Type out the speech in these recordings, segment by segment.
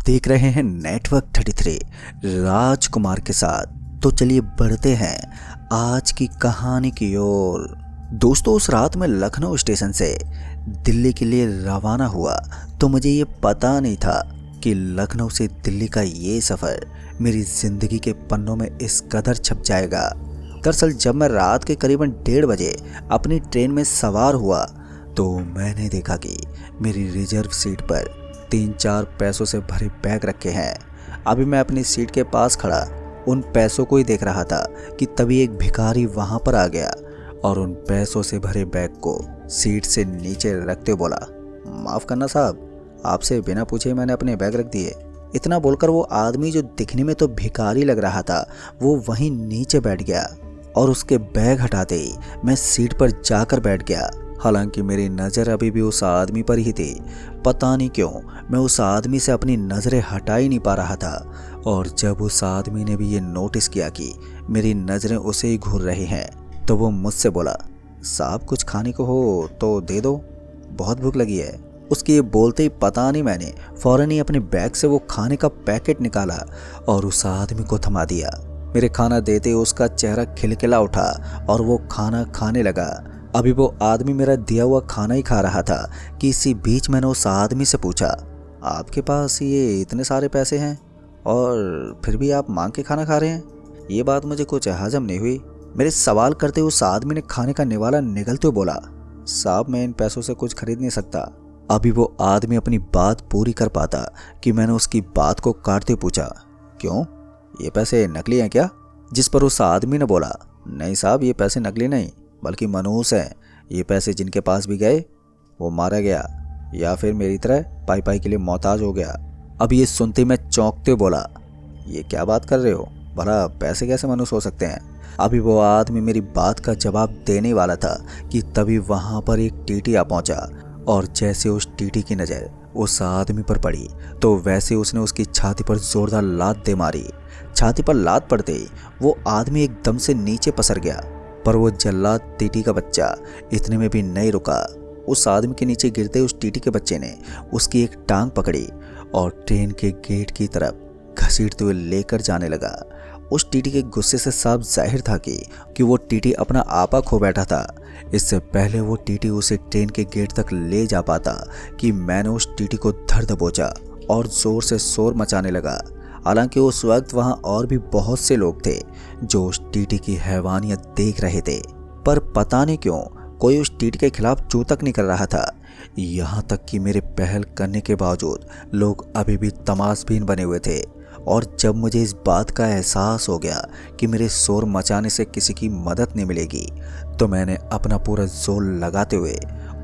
देख रहे हैं नेटवर्क 33 राजकुमार के साथ। तो चलिए बढ़ते हैं आज की कहानी की ओर। दोस्तों, उस रात में लखनऊ स्टेशन से दिल्ली के लिए रवाना हुआ तो मुझे ये पता नहीं था कि लखनऊ से दिल्ली का ये सफ़र मेरी ज़िंदगी के पन्नों में इस कदर छप जाएगा। दरअसल जब मैं रात के करीबन 1:30 बजे अपनी ट्रेन में सवार हुआ तो मैंने देखा कि मेरी रिजर्व सीट पर 3-4 पैसों से भरे बैग रखे हैं। अभी मैं अपनी सीट के पास खड़ा उन पैसों को ही देख रहा था कि तभी एक भिखारी वहां पर आ गया और उन पैसों से भरे बैग को सीट से नीचे रखते बोला, माफ़ करना साहब, आपसे बिना पूछे मैंने अपने बैग रख दिए। इतना बोलकर वो आदमी, जो दिखने में तो भिखारी लग रहा था, वो वहीं नीचे बैठ गया और उसके बैग हटाते ही मैं सीट पर जाकर बैठ गया। हालांकि मेरी नज़र अभी भी उस आदमी पर ही थी। पता नहीं क्यों मैं उस आदमी से अपनी नज़रें हटा ही नहीं पा रहा था। और जब उस आदमी ने भी ये नोटिस किया कि मेरी नज़रें उसे ही घूर रही हैं तो वो मुझसे बोला, साहब कुछ खाने को हो तो दे दो, बहुत भूख लगी है। उसके ये बोलते ही पता नहीं मैंने फ़ौरन ही अपने बैग से वो खाने का पैकेट निकाला और उस आदमी को थमा दिया। मेरे खाना देते ही उसका चेहरा खिलखिला उठा और वो खाना खाने लगा। अभी वो आदमी मेरा दिया हुआ खाना ही खा रहा था कि इसी बीच मैंने उस आदमी से पूछा, आपके पास ये इतने सारे पैसे हैं और फिर भी आप मांग के खाना खा रहे हैं? ये बात मुझे कुछ हजम नहीं हुई। मेरे सवाल करते उस आदमी ने खाने का निवाला निगलते हुए बोला, साहब मैं इन पैसों से कुछ खरीद नहीं सकता। अभी वो आदमी अपनी बात पूरी कर पाता कि मैंने उसकी बात को काटते पूछा, क्यों, ये पैसे नकली हैं क्या? जिस पर उस आदमी ने बोला, नहीं साहब, ये पैसे नकली नहीं बल्कि मनहूस हैं। ये पैसे जिनके पास भी गए वो मारा गया या फिर मेरी तरह पाई पाई के लिए मोहताज हो गया। अब ये सुनते मैं चौंकते बोला, ये क्या बात कर रहे हो, भला पैसे कैसे मनहूस हो सकते हैं? अभी वो आदमी मेरी बात का जवाब देने वाला था कि तभी वहाँ पर एक टीटी आ पहुँचा और जैसे उस टीटी की नज़र उस आदमी पर पड़ी तो वैसे उसने उसकी छाती पर जोरदार लात दे मारी। छाती पर लात पड़ते ही वो आदमी एकदम से नीचे पसर गया, पर वो जल्लाद टीटी का बच्चा इतने में भी नहीं रुका। उस आदमी के नीचे गिरते उस टीटी के बच्चे ने उसकी एक टांग पकड़ी और ट्रेन के गेट की तरफ घसीटते हुए लेकर जाने लगा। उस टीटी के गुस्से से साफ जाहिर था कि वो टीटी अपना आपा खो बैठा था। इससे पहले वो टीटी उसे ट्रेन के गेट तक ले जा पाता कि मैंने उस टीटी को धर दबोचा और जोर से शोर मचाने लगा। हालांकि उस वक्त वहां और भी बहुत से लोग थे जो उस टीटी की हैवानियत देख रहे थे, पर पता नहीं क्यों कोई उस टीटी के खिलाफ चू तक नहीं कर रहा था। यहाँ तक कि मेरे पहल करने के बावजूद लोग अभी भी तमाशबीन बने हुए थे। और जब मुझे इस बात का एहसास हो गया कि मेरे शोर मचाने से किसी की मदद नहीं मिलेगी तो मैंने अपना पूरा जोर लगाते हुए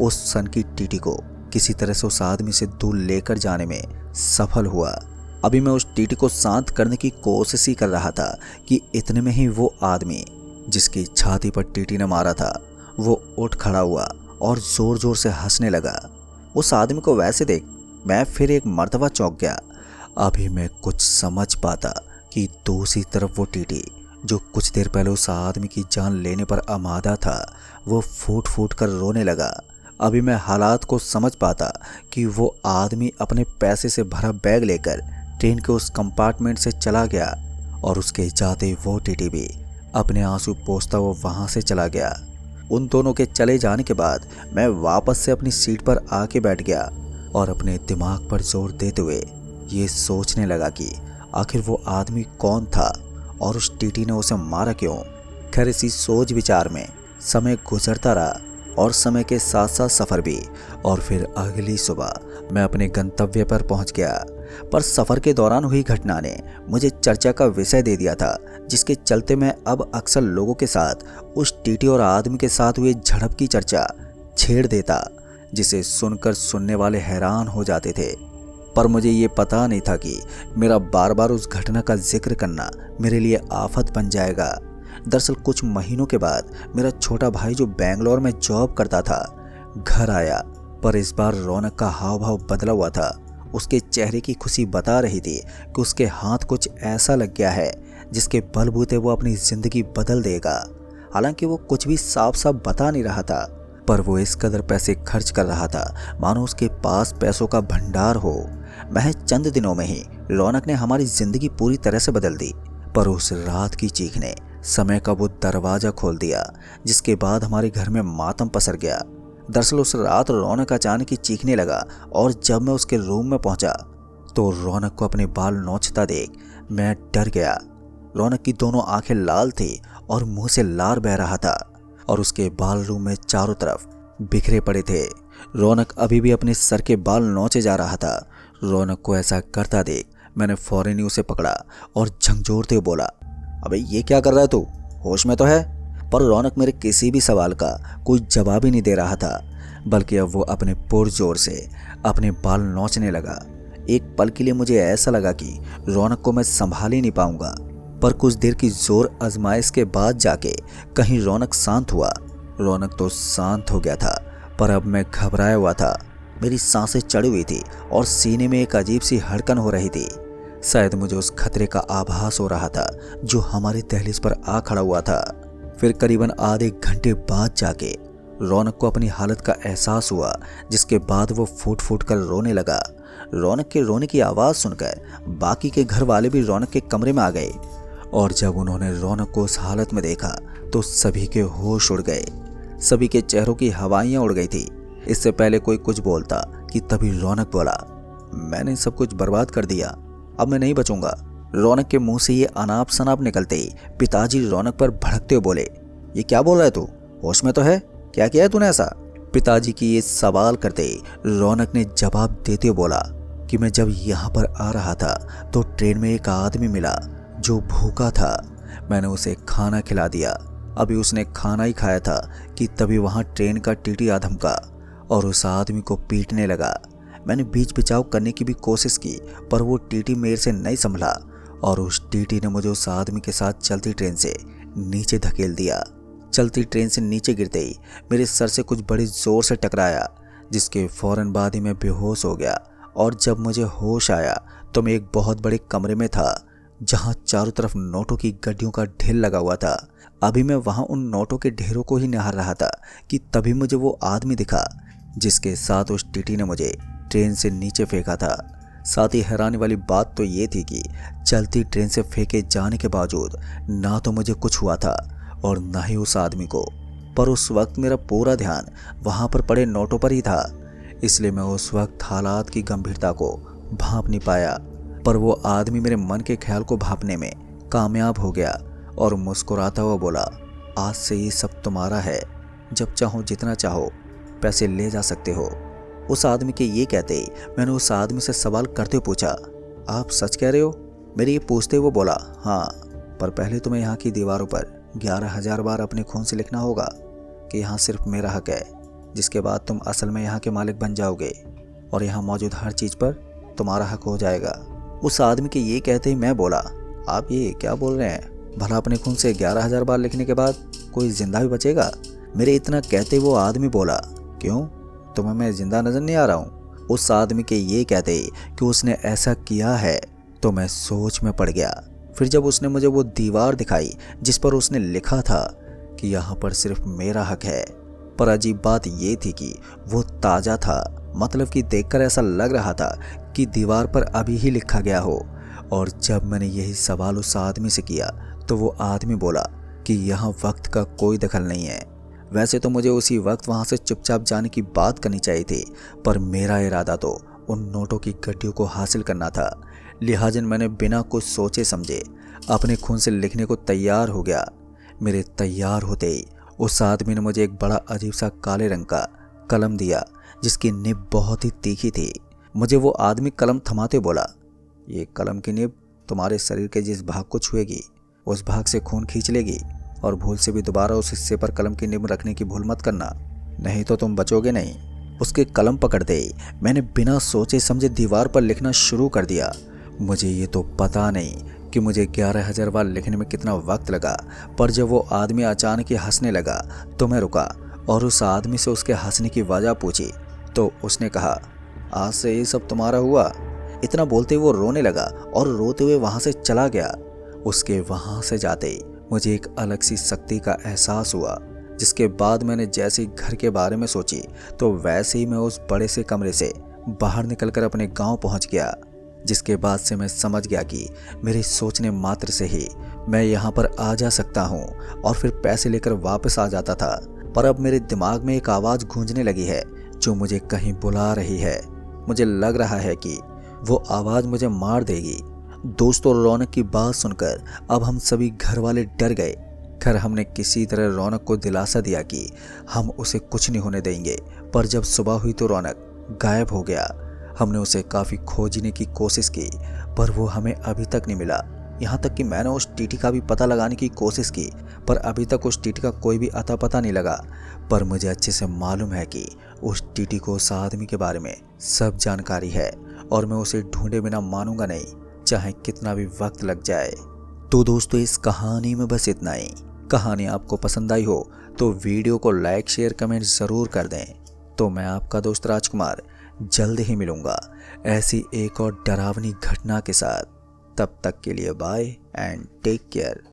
उस सन की टीटी को किसी तरह से उस आदमी से दूर लेकर जाने में सफल हुआ। अभी मैं उस टीटी को शांत करने की कोशिश ही कर रहा था कि इतने में ही वो आदमी जिसकी छाती पर टीटी ने मारा था वो उठ खड़ा हुआ और जोर जोर से हंसने लगा। उस आदमी को वैसे देख मैं फिर एक मर्तबा चौंक गया। अभी मैं कुछ समझ पाता कि दूसरी तरफ वो टीटी जो कुछ देर पहले उस आदमी की जान लेने पर आमादा था वो फूट फूट कर रोने लगा। अभी मैं हालात को समझ पाता कि वो आदमी अपने पैसे से भरा बैग लेकर ट्रेन के उस कंपार्टमेंट से चला गया और उसके जाते वो टीटी भी अपने आंसू पोंछता हुआ वहां से चला गया। उन दोनों के चले जाने के बाद मैं वापस से अपनी सीट पर आके बैठ गया और अपने दिमाग पर जोर देते हुए ये सोचने लगा कि आखिर वो आदमी कौन था और उस टीटी ने उसे मारा क्यों। खैर इसी सोच विचार में समय गुजरता रहा और समय के साथ साथ सफ़र भी, और फिर अगली सुबह मैं अपने गंतव्य पर पहुंच गया। पर सफ़र के दौरान हुई घटना ने मुझे चर्चा का विषय दे दिया था, जिसके चलते मैं अब अक्सर लोगों के साथ उस टीटी और आदमी के साथ हुए झड़प की चर्चा छेड़ देता, जिसे सुनकर सुनने वाले हैरान हो जाते थे। पर मुझे ये पता नहीं था कि मेरा बार बार उस घटना का जिक्र करना मेरे लिए आफत बन जाएगा। दरअसल कुछ महीनों के बाद मेरा छोटा भाई जो बेंगलोर में जॉब करता था घर आया, पर इस बार रौनक का हाव भाव बदला हुआ था। उसके चेहरे की खुशी बता रही थी कि उसके हाथ कुछ ऐसा लग गया है जिसके बलबूते वो अपनी ज़िंदगी बदल देगा। हालांकि वो कुछ भी साफ साफ बता नहीं रहा था, पर वो इस कदर पैसे खर्च कर रहा था मानो उसके पास पैसों का भंडार हो। महज चंद दिनों में ही रौनक ने हमारी जिंदगी पूरी तरह से बदल दी। पर उस रात की चीख ने समय का वो दरवाजा खोल दिया जिसके बाद हमारे घर में मातम पसर गया। दरअसल उस रात रौनक अचानक ही चीखने लगा और जब मैं उसके रूम में पहुंचा तो रौनक को अपने बाल नोचता देख मैं डर गया। रौनक की दोनों आंखें लाल थी और मुंह से लार बह रहा था और उसके बाल रूम में चारों तरफ बिखरे पड़े थे। रौनक अभी भी अपने सर के बाल नोचे जा रहा था। रौनक को ऐसा करता देख मैंने फौरन ही उसे पकड़ा और झंझोरते हुए बोला, अबे ये क्या कर रहा है तू, होश में तो है? पर रौनक मेरे किसी भी सवाल का कोई जवाब ही नहीं दे रहा था, बल्कि अब वो अपने पुरजोर से अपने बाल नोचने लगा। एक पल के लिए मुझे ऐसा लगा कि रौनक को मैं संभाल ही नहीं पाऊंगा, पर कुछ देर की जोर आजमाइश के बाद जाके कहीं रौनक शांत हुआ। रौनक तो शांत हो गया था, पर अब मैं घबराया हुआ था। मेरी सांसें चढ़ी हुई थी और सीने में एक अजीब सी धड़कन हो रही थी। शायद मुझे उस खतरे का आभास हो रहा था जो हमारी दहलीज पर आ खड़ा हुआ था। फिर करीबन आधे घंटे बाद जाके रौनक को अपनी हालत का एहसास हुआ, जिसके बाद वो फूट फूट कर रोने लगा। रौनक के रोने की आवाज़ सुनकर बाकी के घर वाले भी रौनक के कमरे में आ गए और जब उन्होंने रौनक को उस हालत में देखा तो सभी के होश उड़ गए। सभी के चेहरों की हवाइयाँ उड़ गई थी। इससे पहले कोई कुछ बोलता कि तभी रौनक बोला, मैंने सब कुछ बर्बाद कर दिया, अब मैं नहीं बचूंगा। रौनक के मुंह से ये अनाप शनाप निकलते ही पिताजी रौनक पर भड़कते हुए बोले, ये क्या बोल रहा है तू, होश में तो है? क्या किया है तूने ऐसा? पिताजी की ये सवाल करते ही रौनक ने जवाब देते हुए बोला कि मैं जब यहाँ पर आ रहा था तो ट्रेन में एक आदमी मिला जो भूखा था। मैंने उसे खाना खिला दिया। अभी उसने खाना ही खाया था कि तभी वहाँ ट्रेन का टीटी आ धमका और उस आदमी को पीटने लगा। मैंने बीच बचाव करने की भी कोशिश की, पर वो टीटी मेरे से नहीं संभला और उस टीटी ने मुझे उस आदमी के साथ चलती ट्रेन से नीचे धकेल दिया। चलती ट्रेन से नीचे गिरते ही मेरे सर से कुछ बड़ी जोर से टकराया, जिसके फौरन बाद ही मैं बेहोश हो गया। और जब मुझे होश आया तो मैं एक बहुत बड़े कमरे में था जहाँ चारों तरफ नोटों की गड्डियों का ढेर लगा हुआ था। अभी मैं वहाँ उन नोटों के ढेरों को ही निहार रहा था कि तभी मुझे वो आदमी दिखा जिसके साथ उस टीटी ने मुझे ट्रेन से नीचे फेंका था। साथ ही हैरानी वाली बात तो ये थी कि चलती ट्रेन से फेंके जाने के बावजूद ना तो मुझे कुछ हुआ था और ना ही उस आदमी को। पर उस वक्त मेरा पूरा ध्यान वहाँ पर पड़े नोटों पर ही था, इसलिए मैं उस वक्त हालात की गंभीरता को भांप नहीं पाया। पर वो आदमी मेरे मन के ख्याल को भांपने में कामयाब हो गया और मुस्कुराता हुआ बोला, आज से ये सब तुम्हारा है, जब चाहो जितना चाहो पैसे ले जा सकते हो। उस आदमी के ये कहते ही मैंने उस आदमी से सवाल करते हुए पूछा, आप सच कह रहे हो? मेरे ये पूछते वो बोला, हाँ, पर पहले तुम्हें यहाँ की दीवारों पर 11,000 बार अपने खून से लिखना होगा कि यहाँ सिर्फ मेरा हक है, जिसके बाद तुम असल में यहाँ के मालिक बन जाओगे और यहाँ मौजूद हर चीज़ पर तुम्हारा हक हो जाएगा। उस आदमी के ये कहते ही मैं बोला, आप ये क्या बोल रहे हैं? भला अपने खून से 11,000 बार लिखने के बाद कोई जिंदा भी बचेगा? मेरे इतना कहते वो आदमी बोला, क्यों, तुम्हें मैं जिंदा नजर नहीं आ रहा हूँ? उस आदमी के ये कहते ही कि उसने ऐसा किया है तो मैं सोच में पड़ गया। फिर जब उसने मुझे वो दीवार दिखाई जिस पर उसने लिखा था कि यहाँ पर सिर्फ मेरा हक है, पर अजीब बात ये थी कि वो ताज़ा था, मतलब कि देखकर ऐसा लग रहा था कि दीवार पर अभी ही लिखा गया हो। और जब मैंने यही सवाल उस आदमी से किया तो वो आदमी बोला कि यहाँ वक्त का कोई दखल नहीं है। वैसे तो मुझे उसी वक्त वहाँ से चुपचाप जाने की बात करनी चाहिए थी, पर मेरा इरादा तो उन नोटों की गड्डियों को हासिल करना था। लिहाजन मैंने बिना कुछ सोचे समझे अपने खून से लिखने को तैयार हो गया। मेरे तैयार होते ही उस आदमी ने मुझे एक बड़ा अजीब सा काले रंग का कलम दिया जिसकी निब बहुत ही तीखी थी। मुझे वो आदमी कलम थमाते बोला, ये कलम की निब तुम्हारे शरीर के जिस भाग को छुएगी उस भाग से खून खींच लेगी और भूल से भी दोबारा उस हिस्से पर कलम की निब रखने की भूल मत करना, नहीं तो तुम बचोगे नहीं। उसके कलम पकड़ते ही मैंने बिना सोचे समझे दीवार पर लिखना शुरू कर दिया। मुझे ये तो पता नहीं कि मुझे 11,000 बार लिखने में कितना वक्त लगा, पर जब वो आदमी अचानक ही हंसने लगा तो मैं रुका और उस आदमी से उसके हंसने की वजह पूछी तो उसने कहा, आज से ये सब तुम्हारा हुआ। इतना बोलते वो रोने लगा और रोते हुए वहाँ से चला गया। उसके वहाँ से जाते ही मुझे एक अलग सी शक्ति का एहसास हुआ, जिसके बाद मैंने जैसे ही घर के बारे में सोची तो वैसे ही मैं उस बड़े से कमरे से बाहर निकलकर अपने गांव पहुंच गया, जिसके बाद से मैं समझ गया कि मेरे सोचने मात्र से ही मैं यहाँ पर आ जा सकता हूँ और फिर पैसे लेकर वापस आ जाता था। पर अब मेरे दिमाग में एक आवाज़ गूंजने लगी है जो मुझे कहीं बुला रही है। मुझे लग रहा है कि वो आवाज़ मुझे मार देगी। दोस्तों, रौनक की बात सुनकर अब हम सभी घर वाले डर गए। खैर, हमने किसी तरह रौनक को दिलासा दिया कि हम उसे कुछ नहीं होने देंगे। पर जब सुबह हुई तो रौनक गायब हो गया। हमने उसे काफ़ी खोजने की कोशिश की, पर वो हमें अभी तक नहीं मिला। यहाँ तक कि मैंने उस टीटी का भी पता लगाने की कोशिश की, पर अभी तक उस टीटी का कोई भी अता पता नहीं लगा। पर मुझे अच्छे से मालूम है कि उस टीटी को उस आदमी के बारे में सब जानकारी है और मैं उसे ढूंढे बिना मानूंगा नहीं, चाहे कितना भी वक्त लग जाए। तो दोस्तों, इस कहानी में बस इतना ही। कहानी आपको पसंद आई हो तो वीडियो को लाइक, शेयर, कमेंट ज़रूर कर दें। तो मैं आपका दोस्त राजकुमार जल्द ही मिलूंगा ऐसी एक और डरावनी घटना के साथ। तब तक के लिए बाय एंड टेक केयर।